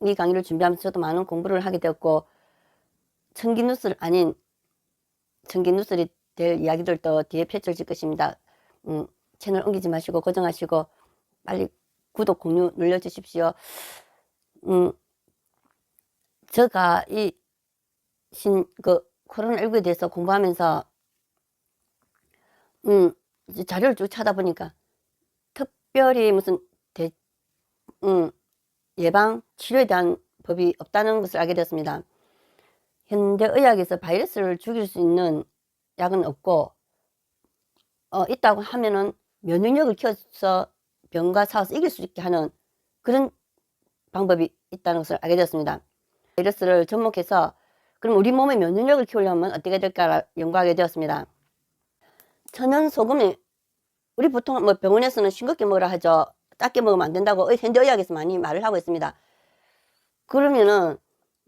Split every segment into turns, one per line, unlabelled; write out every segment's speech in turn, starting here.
이 강의를 준비하면서 저도 많은 공부를 하게 되었고, 청기누설 아닌 청기누설이 될 이야기들도 뒤에 펼쳐질 것입니다. 채널 옮기지 마시고 고정하시고 빨리 구독, 공유 눌러주십시오. 제가 코로나19에 대해서 공부하면서 자료를 쭉 찾아보니까 특별히 무슨 예방 치료에 대한 법이 없다는 것을 알게 되었습니다. 현대의학에서 바이러스를 죽일 수 있는 약은 없고, 있다고 하면은 면역력을 키워서 병과 싸워서 이길 수 있게 하는 그런 방법이 있다는 것을 알게 되었습니다. 바이러스를 접목해서 그럼 우리 몸의 면역력을 키우려면 어떻게 될까 연구하게 되었습니다. 천연 소금이 우리 보통 뭐 병원에서는 싱겁게 먹으라 하죠. 작게 먹으면 안 된다고 현대의학에서 많이 말을 하고 있습니다. 그러면은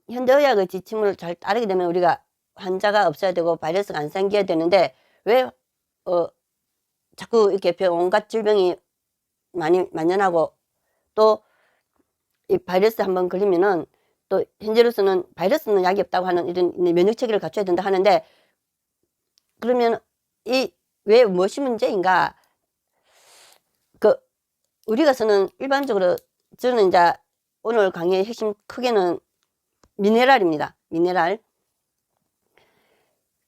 현대의학의 지침을 잘 따르게 되면 우리가 환자가 없어야 되고 바이러스가 안 생겨야 되는데 왜 자꾸 이렇게 온갖 질병이 많이 만연하고 또 이 바이러스 한번 걸리면은 또 현재로서는 바이러스는 약이 없다고 하는 이런 면역 체계를 갖춰야 된다 하는데, 그러면 왜 무엇이 문제인가? 우리가서는 일반적으로 저는 이제 오늘 강의의 핵심 크게는 미네랄입니다. 미네랄.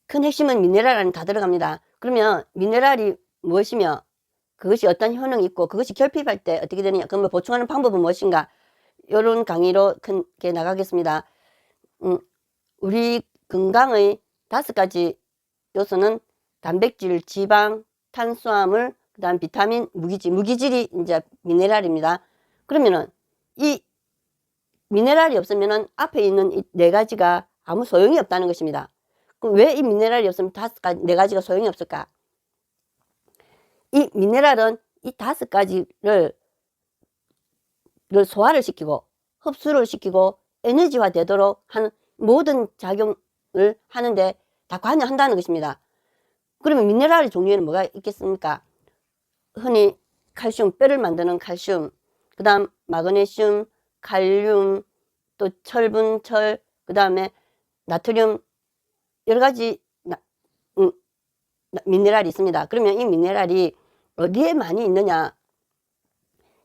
큰 핵심은 미네랄 안에 다 들어갑니다. 그러면 미네랄이 무엇이며 그것이 어떤 효능이 있고 그것이 결핍할 때 어떻게 되느냐, 그러면 보충하는 방법은 무엇인가, 이런 강의로 크게 나가겠습니다. 우리 건강의 5가지 요소는 단백질, 지방, 탄수화물, 그 다음 비타민, 무기질이 이제 미네랄입니다. 그러면은 이 미네랄이 없으면은 앞에 있는 이 4가지가 아무 소용이 없다는 것입니다. 그럼 왜 이 미네랄이 없으면 4가지가 소용이 없을까? 이 미네랄은 이 5가지를 소화를 시키고 흡수를 시키고 에너지화 되도록 하는 모든 작용을 하는데 다 관여한다는 것입니다. 그러면 미네랄 종류에는 뭐가 있겠습니까? 흔히 칼슘, 뼈를 만드는 칼슘, 그 다음 마그네슘, 칼륨, 또 철분, 철, 그 다음에 나트륨, 여러가지 미네랄이 있습니다. 그러면 이 미네랄이 어디에 많이 있느냐,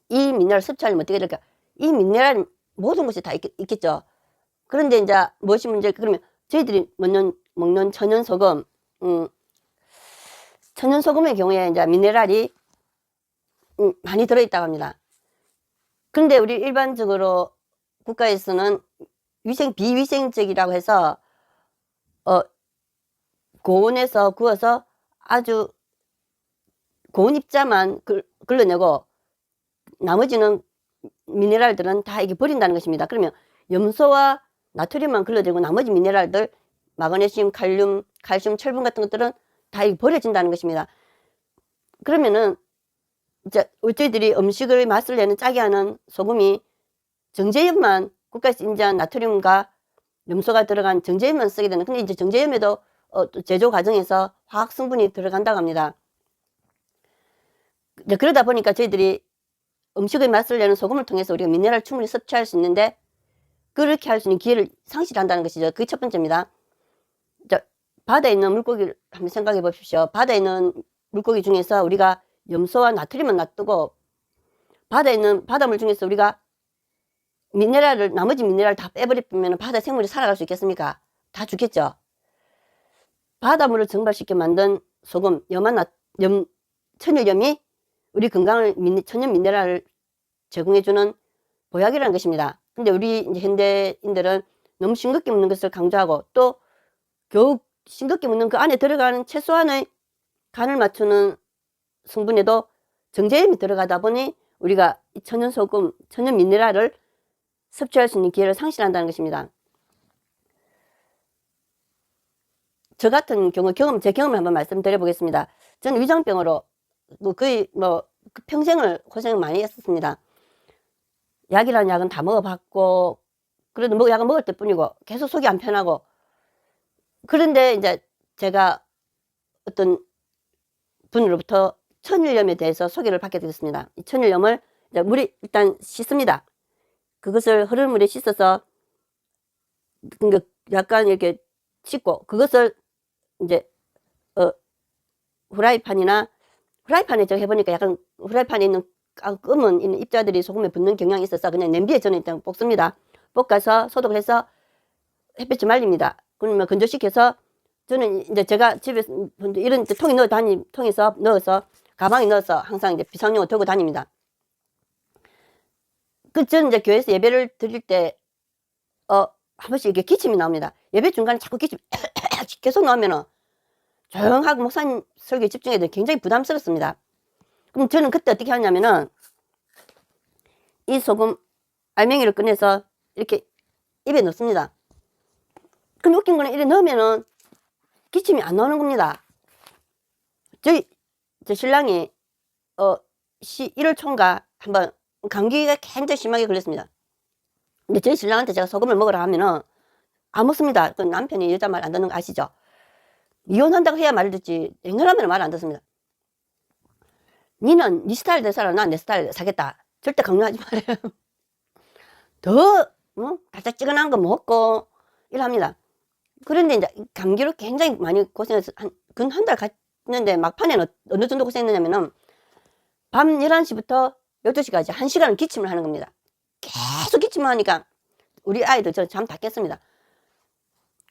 이 미네랄 섭취하려면 어떻게 될까? 이 미네랄 모든 곳에 다 있겠죠. 그런데 이제 무엇이 문제일까? 그러면 저희들이 먹는 천연소금, 천연소금의 경우에 이제 미네랄이 많이 들어있다고 합니다. 그런데 우리 일반적으로 국가에서는 비위생적이라고 해서 고온에서 구워서 아주 고온 입자만 걸러내고 나머지는 미네랄들은 다 이게 버린다는 것입니다. 그러면 염소와 나트륨만 걸러내고 나머지 미네랄들, 마그네슘, 칼륨, 칼슘, 철분 같은 것들은 다 이게 버려진다는 것입니다. 그러면은 이제 저희들이 음식을 맛을 내는 짜게 하는 소금이 정제염만, 국가에서 인정한 나트륨과 염소가 들어간 정제염만 쓰게 되는, 근데 이제 정제염에도 제조 과정에서 화학 성분이 들어간다고 합니다. 그러다 보니까 저희들이 음식의 맛을 내는 소금을 통해서 우리가 미네랄을 충분히 섭취할 수 있는데 그렇게 할 수 있는 기회를 상실한다는 것이죠. 그게 첫 번째입니다. 바다에 있는 물고기를 한번 생각해 보십시오. 바다에 있는 물고기 중에서 우리가 염소와 나트륨만 놔두고 바다에 있는 바닷물 중에서 우리가 나머지 미네랄 다 빼버리면 바다 생물이 살아갈 수 있겠습니까? 다 죽겠죠. 바닷물을 증발시켜 만든 소금, 천일염이 우리 건강을 천연 미네랄을 제공해주는 보약이라는 것입니다. 근데 우리 이제 현대인들은 너무 싱겁게 먹는 것을 강조하고 또 겨우 싱겁게 먹는 그 안에 들어가는 최소한의 간을 맞추는 성분에도 정제염이 들어가다 보니 우리가 천연소금, 천연 미네랄을 섭취할 수 있는 기회를 상실한다는 것입니다. 저 같은 경우 제 경험을 한번 말씀드려 보겠습니다. 저는 위장병으로 거의 평생을 고생을 많이 했었습니다. 약이라는 약은 다 먹어봤고 그래도 약은 먹을 때뿐이고 계속 속이 안 편하고, 그런데 이제 제가 어떤 분으로부터 천일염에 대해서 소개를 받게 되었습니다. 이 천일염을 이제 물이 일단 씻습니다. 그것을 흐르는 물에 씻어서 그러니까 약간 이렇게 씻고 그것을 이제 후라이팬에 저 해보니까 약간 후라이팬에 있는 검은 있는 입자들이 소금에 붙는 경향이 있어서 그냥 냄비에 저는 일단 볶습니다. 볶아서 소독을 해서 햇볕에 말립니다. 그러면 건조시켜서 저는 이제 제가 집에서 이런 통에서 넣어서 가방에 넣어서 항상 이제 비상용으로 들고 다닙니다. 저는 이제 교회에서 예배를 드릴 때 한 번씩 이렇게 기침이 나옵니다. 예배 중간에 자꾸 기침 계속 나오면은 조용하고 목사님 설교에 집중해야 돼 굉장히 부담스럽습니다. 그럼 저는 그때 어떻게 하냐면은 이 소금 알맹이를 꺼내서 이렇게 입에 넣습니다. 근데 웃긴 거는 이래 넣으면은 기침이 안 나오는 겁니다. 저 신랑이 1월 초인가 한번 감기가 굉장히 심하게 걸렸습니다. 근데 저희 신랑한테 제가 소금을 먹으라 하면은 안 먹습니다. 그 남편이 여자 말 안 듣는 거 아시죠? 이혼한다고 해야 말을 듣지 앵간하면 말 안 듣습니다. 니는 니 스타일대로 살아 난 내 스타일대로 살겠다. 절대 강요하지 말아요. 더 달짝지근한 거 먹고 이럽니다. 그런데 이제 감기로 굉장히 많이 고생해서 근 한 달 갔는데 막판에는 어느 정도 고생했느냐면은 밤 11시부터 12시까지 1시간은 기침을 하는 겁니다. 계속 기침을 하니까 우리 아이들 저 잠 다 깼습니다.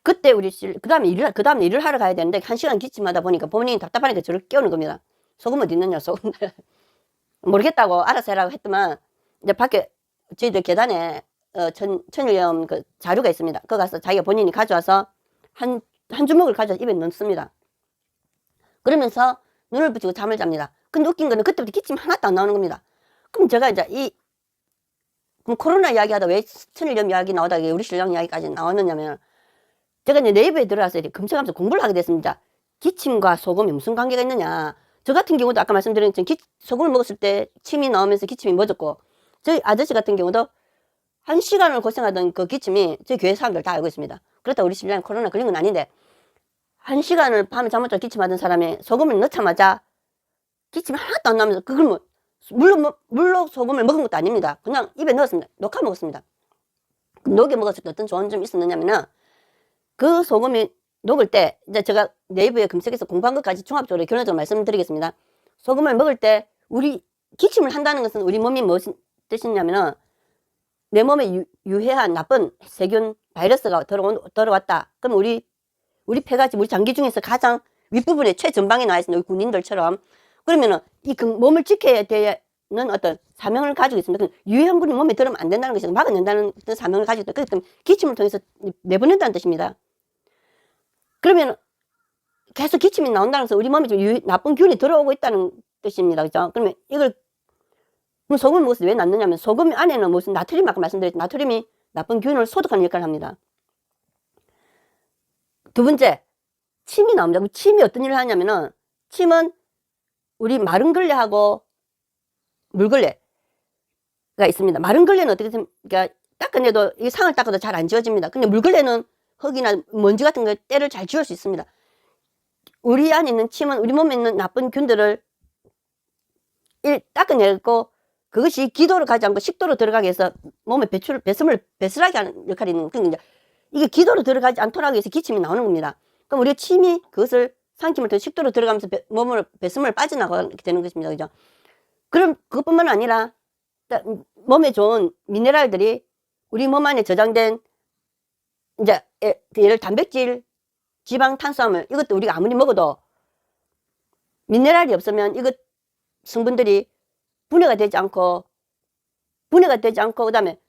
그때 그 다음에 일을 하러 가야 되는데 1시간 기침하다 보니까 본인이 답답하니까 저를 깨우는 겁니다. 소금 어디 있느냐 소금. 모르겠다고 알아서 해라고 했더만 이제 밖에 저희들 계단에 천일염 그 자루가 있습니다. 그거 가서 자기가 본인이 가져와서 한 주먹을 가져와서 입에 넣습니다. 그러면서 눈을 붙이고 잠을 잡니다. 근데 웃긴 거는 그때부터 기침 하나도 안 나오는 겁니다. 그럼 제가 이제 그럼 코로나 이야기하다 왜 천일염 이야기 나오다가 우리 신랑 이야기까지 나왔느냐면 제가 이제 네이버에 들어가서 이렇게 검색하면서 공부를 하게 됐습니다. 기침과 소금이 무슨 관계가 있느냐. 저 같은 경우도 아까 말씀드린 것처럼 소금을 먹었을 때 침이 나오면서 기침이 멎었고 저희 아저씨 같은 경우도 1시간을 고생하던 그 기침이 저희 교회 사람들 다 알고 있습니다. 그렇다고 우리 신랑이 코로나 걸린 건 아닌데 1시간을 밤에 잠 못 자고 기침하던 사람이 소금을 넣자마자 기침이 하나도 안 나면서 그걸 뭐 물로 소금을 먹은 것도 아닙니다. 그냥 입에 넣었습니다. 녹아 먹었습니다. 녹여 먹었을 때 어떤 좋은 점이 있었느냐면은 그 소금이 녹을 때 이제 제가 네이버에 검색해서 공부한 것까지 종합적으로 결론적으로 말씀드리겠습니다. 소금을 먹을 때 우리 기침을 한다는 것은 우리 몸이 무슨 뜻이냐면은 내 몸에 유해한 나쁜 세균 바이러스가 들어왔다. 그럼 우리 폐가 우리 장기 중에서 가장 윗부분에 최전방에 나와 있는 군인들처럼 그러면은 몸을 지켜야 되는 어떤 사명을 가지고 있습니다. 유해한 균이 몸에 들어오면 안 된다는 것이 막아낸다는 사명을 가지고 있다. 그래서 기침을 통해서 내보낸다는 뜻입니다. 그러면 계속 기침이 나온다는 것은 우리 몸에 좀 나쁜 균이 들어오고 있다는 뜻입니다. 그죠? 그러면 그럼 소금을 먹었을 때 왜 낫느냐면 소금 안에는 무슨 나트륨 아까 말씀드렸죠. 나트륨이 나쁜 균을 소독하는 역할을 합니다. 두 번째, 침이 나옵니다. 침이 어떤 일을 하냐면은 침은 우리 마른 걸레하고 물걸레가 있습니다. 마른 걸레는 어떻게 그러니까 닦아내도 이 상을 닦아도 잘 안 지워집니다. 근데 물걸레는 흙이나 먼지 같은 거 때를 잘 지울 수 있습니다. 우리 안에 있는 침은 우리 몸에 있는 나쁜 균들을 닦아내고 그것이 기도를 가지 않고 식도로 들어가게 해서 몸에 배설하게 하는 역할이 있는 그러니까 이게 기도로 들어가지 않도록 하기 위해서 기침이 나오는 겁니다. 그럼 우리가 침이 그것을 삼킴을 통해 식도로 들어가면서 배설물 빠져나가게 되는 것입니다. 그죠? 그럼 그것뿐만 아니라 몸에 좋은 미네랄들이 우리 몸 안에 저장된 이제 예를 단백질, 지방, 탄수화물 이것도 우리가 아무리 먹어도 미네랄이 없으면 이것 성분들이 분해가 되지 않고 그 다음에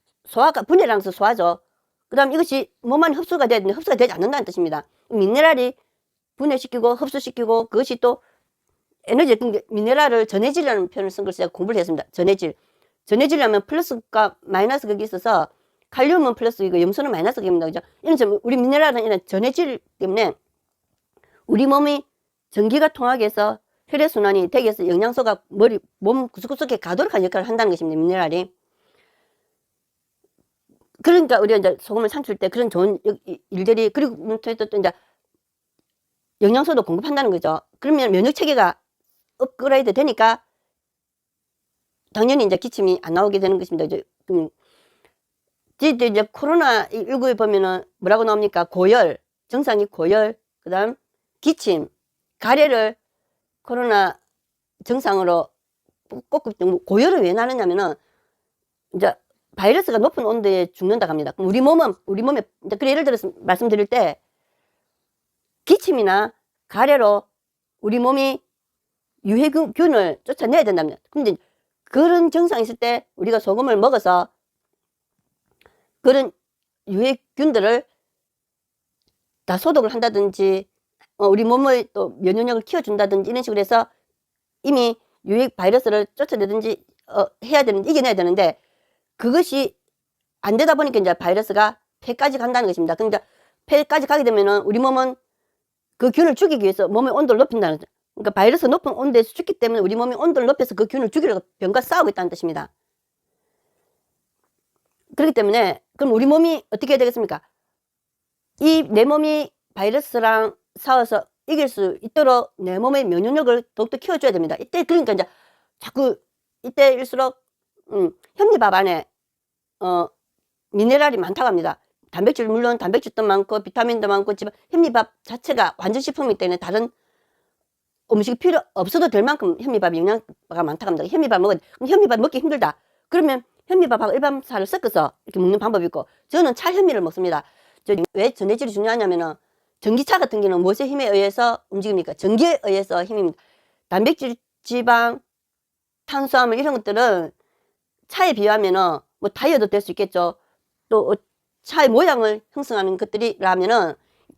분해라는 것은 소화죠. 그 다음에 이것이 몸 안에 흡수가 되는데 흡수가 되지 않는다는 뜻입니다. 미네랄이 분해시키고 흡수시키고 그것이 또 에너지 미네랄을 전해질이라는 표현을 쓴 걸 제가 공부를 했습니다. 전해질이라면 플러스과 마이너스 극이 있어서 칼륨은 플러스이고 염소는 마이너스 극입니다. 그죠? 이런 우리 미네랄은 이런 전해질 때문에 우리 몸이 전기가 통하게 해서 혈액순환이 되게 해서 영양소가 몸 구석구석에 가도록 하는 역할을 한다는 것입니다. 미네랄이. 그러니까 우리가 이제 소금을 삼킬 때 그런 좋은 일들이 그리고 또 이제 영양소도 공급한다는 거죠. 그러면 면역 체계가 업그레이드 되니까 당연히 이제 기침이 안 나오게 되는 것입니다. 이제 코로나19에 보면은 뭐라고 나옵니까? 고열, 증상이 고열, 그 다음 기침, 가래를 코로나 증상으로 꼽고, 고열은 왜 나느냐면은 이제 바이러스가 높은 온도에 죽는다고 합니다. 그럼 우리 몸에, 이제 예를 들어서 말씀드릴 때 기침이나 가래로 우리 몸이 유해균을 쫓아내야 된답니다. 근데 그런 증상이 있을 때 우리가 소금을 먹어서 그런 유해균들을 다 소독을 한다든지 우리 몸의 또 면역력을 키워준다든지 이런 식으로 해서 이미 유해 바이러스를 쫓아내든지 해야 되는데, 이겨내야 되는데 그것이 안 되다 보니까 이제 바이러스가 폐까지 간다는 것입니다. 그러니까 폐까지 가게 되면은 우리 몸은 그 균을 죽이기 위해서 몸의 온도를 높인다는 거죠. 그러니까 바이러스 높은 온도에서 죽기 때문에 우리 몸이 온도를 높여서 그 균을 죽이려고 병과 싸우고 있다는 뜻입니다. 그렇기 때문에 그럼 우리 몸이 어떻게 해야 되겠습니까? 이 내 몸이 바이러스랑 싸워서 이길 수 있도록 내 몸의 면역력을 더욱더 키워줘야 됩니다. 이때 그러니까 이제 자꾸 이때일수록 현미밥 안에 미네랄이 많다고 합니다. 단백질, 물론 단백질도 많고 비타민도 많고 현미밥 자체가 완전식품이기 때문에 다른 음식이 필요 없어도 될 만큼 현미밥이 영양가가 많다고 합니다. 현미밥 먹기 힘들다. 그러면 현미밥하고 일반 쌀을 섞어서 이렇게 먹는 방법이 있고, 저는 찰현미를 먹습니다. 왜 전해질이 중요하냐면은 전기차 같은 경우는 무엇의 힘에 의해서 움직입니까? 전기에 의해서 힘입니다. 단백질, 지방, 탄수화물 이런 것들은 차에 비하면은 뭐 타이어도 될 수 있겠죠. 또 차의 모양을 형성하는 것들이라면은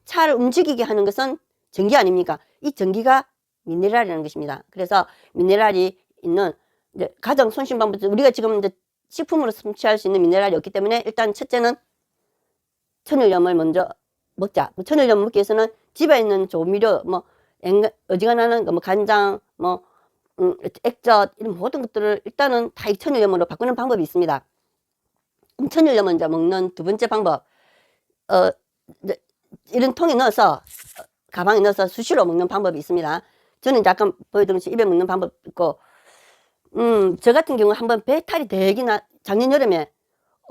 차를 움직이게 하는 것은 전기 아닙니까? 이 전기가 미네랄이라는 것입니다. 그래서 미네랄이 있는 이제 가장 손쉬운 방법, 우리가 지금 이제 식품으로 섭취할 수 있는 미네랄이 없기 때문에 일단 첫째는 천일염을 먼저 먹자. 천일염 먹기 위해서는 집에 있는 조미료, 뭐 어지간하는 뭐 간장, 뭐 액젓 이런 모든 것들을 일단은 다 천일염으로 바꾸는 방법이 있습니다. 천일염 먼저 먹는 두 번째 방법, 이런 통에 넣어서 가방에 넣어서 수시로 먹는 방법이 있습니다. 저는 약간 보여드린 것이 입에 먹는 방법 있고, 저 같은 경우 한번 배탈이 되게 작년 여름에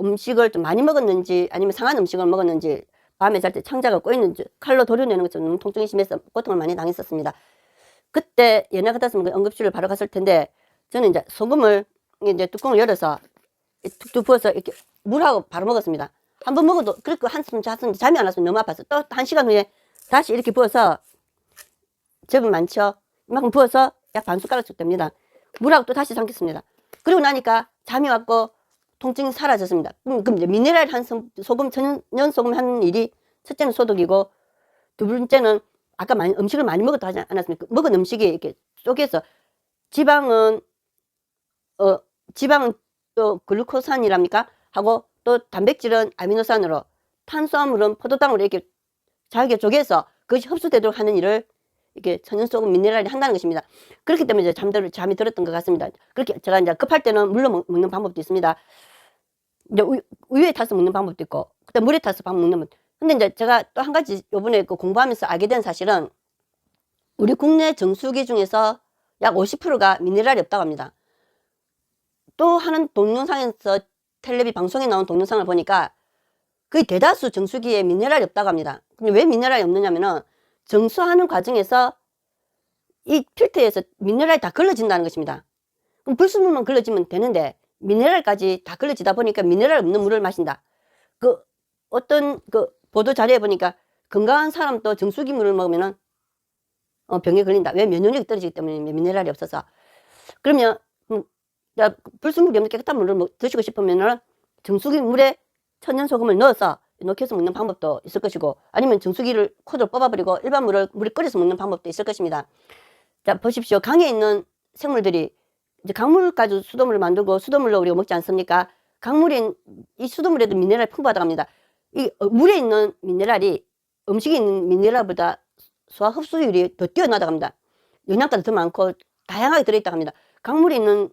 음식을 좀 많이 먹었는지 아니면 상한 음식을 먹었는지 밤에 잘 때 창자가 꼬이는지 칼로 도려내는 것처럼 너무 통증이 심해서 고통을 많이 당했었습니다. 그때 옛날 같았으면 응급실을 바로 갔을 텐데, 저는 이제 소금을 이제 뚜껑을 열어서 툭툭 부어서 이렇게 물하고 바로 먹었습니다. 한번 먹어도 그렇게 한숨 잤는데 잠이 안 와서 너무 아파서 또 1시간 후에 다시 이렇게 부어서, 접은 많죠? 이만큼 부어서 약 반 숟가락씩 됩니다. 물하고 또 다시 삼켰습니다. 그리고 나니까 잠이 왔고 통증이 사라졌습니다. 그럼 이제 미네랄 소금, 천연 소금 하는 일이 첫째는 소독이고, 두 번째는 아까 음식을 많이 먹었다 하지 않았습니까? 먹은 음식이 이렇게 쪼개서 지방은 또 글루코산이랍니까? 하고 또 단백질은 아미노산으로, 탄수화물은 포도당으로 이렇게 잘게 쪼개서 그것이 흡수되도록 하는 일을 이렇게 천연소금 미네랄이 한다는 것입니다. 그렇기 때문에 이제 잠이 들었던 것 같습니다. 그렇게 제가 이제 급할 때는 물로 먹는 방법도 있습니다. 이제 우유에 타서 먹는 방법도 있고, 그다음 물에 타서 먹는 방법. 근데 이제 제가 또 한 가지 요번에 공부하면서 알게 된 사실은 우리 국내 정수기 중에서 약 50%가 미네랄이 없다고 합니다. 또 하는 동영상에서 텔레비 방송에 나온 동영상을 보니까 거의 대다수 정수기에 미네랄이 없다고 합니다. 근데 왜 미네랄이 없느냐면은 정수하는 과정에서 이 필터에서 미네랄이 다 걸러진다는 것입니다. 그럼 불순물만 걸러지면 되는데 미네랄까지 다 걸러지다 보니까 미네랄 없는 물을 마신다. 어떤 보도 자료에 보니까 건강한 사람도 정수기 물을 먹으면은 병에 걸린다. 왜? 면역력이 떨어지기 때문에, 미네랄이 없어서. 그러면 불순물이 없는 깨끗한 물을 드시고 싶으면은 정수기 물에 천연소금을 넣어서 녹여서 먹는 방법도 있을 것이고, 아니면 정수기를 코드로 뽑아버리고 일반 물을 끓여서 먹는 방법도 있을 것입니다. 자, 보십시오. 강에 있는 생물들이 이제 강물 가지고 수돗물을 만들고 수돗물로 우리가 먹지 않습니까? 이 수돗물에도 미네랄이 풍부하다고 합니다. 이 물에 있는 미네랄이 음식에 있는 미네랄보다 소화 흡수율이 더 뛰어나다고 합니다. 영양가도 더 많고 다양하게 들어있다고 합니다. 강물에 있는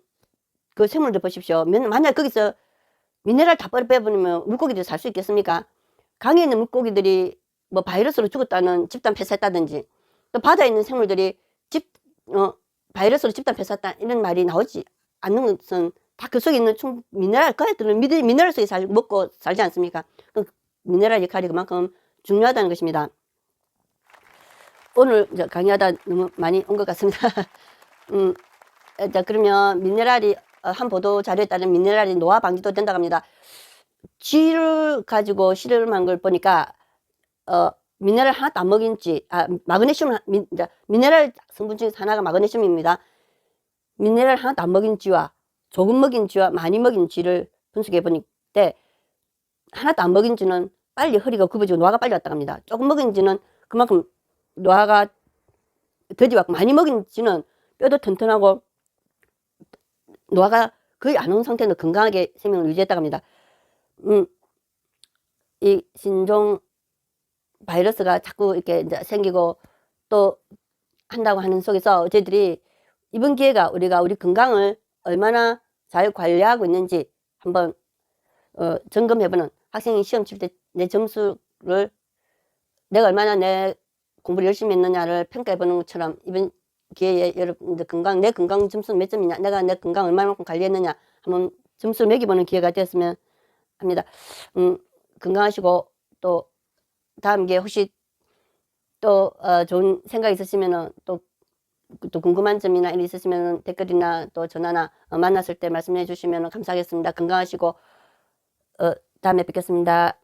그 생물들 보십시오. 만약 거기서 미네랄 다 빼버리면 물고기들이 살 수 있겠습니까? 강에 있는 물고기들이 뭐 바이러스로 죽었다는 집단 폐사했다든지, 또 바다에 있는 생물들이 바이러스로 집단 폐사했다 이런 말이 나오지 않는 것은 다 그 속에 있는 미네랄, 그 애들은 미네랄 속에 먹고 살지 않습니까? 그 미네랄 역할이 그만큼 중요하다는 것입니다. 오늘 강의하다 너무 많이 온 것 같습니다. 자, 그러면 미네랄이, 한 보도 자료에 따르면 미네랄이 노화 방지도 된다고 합니다. 쥐를 가지고 실험한 걸 보니까, 미네랄 하나도 안 먹인 쥐, 마그네슘, 미네랄 성분 중에 하나가 마그네슘입니다. 미네랄 하나도 안 먹인 쥐와 조금 먹인 쥐와 많이 먹인 쥐를 분석해 보니까 하나도 안 먹인 쥐는 빨리 허리가 굽어지고 노화가 빨리 왔다고 합니다. 조금 먹인 쥐는 그만큼 노화가 더디 왔고, 많이 먹인 쥐는 뼈도 튼튼하고 노화가 거의 안 온 상태로 건강하게 생명을 유지했다고 합니다. 이 신종 바이러스가 자꾸 이렇게 이제 생기고 또 한다고 하는 속에서 저희들이 이번 기회가 우리가 우리 건강을 얼마나 잘 관리하고 있는지 한번 점검해보는, 학생이 시험 칠 때 내 점수를 내가 얼마나 내 공부를 열심히 했느냐를 평가해보는 것처럼 이번 기회에 여러분들 내 건강 점수는 몇 점이냐, 내가 내 건강 얼마만큼 관리했느냐 한번 점수를 매겨보는 기회가 되었으면 합니다. 건강하시고 또 다음 기회에 혹시 또 좋은 생각 있으시면은 또 궁금한 점이나 일 있으시면 댓글이나 또 전화나 만났을 때 말씀해 주시면 감사하겠습니다. 건강하시고 다음에 뵙겠습니다.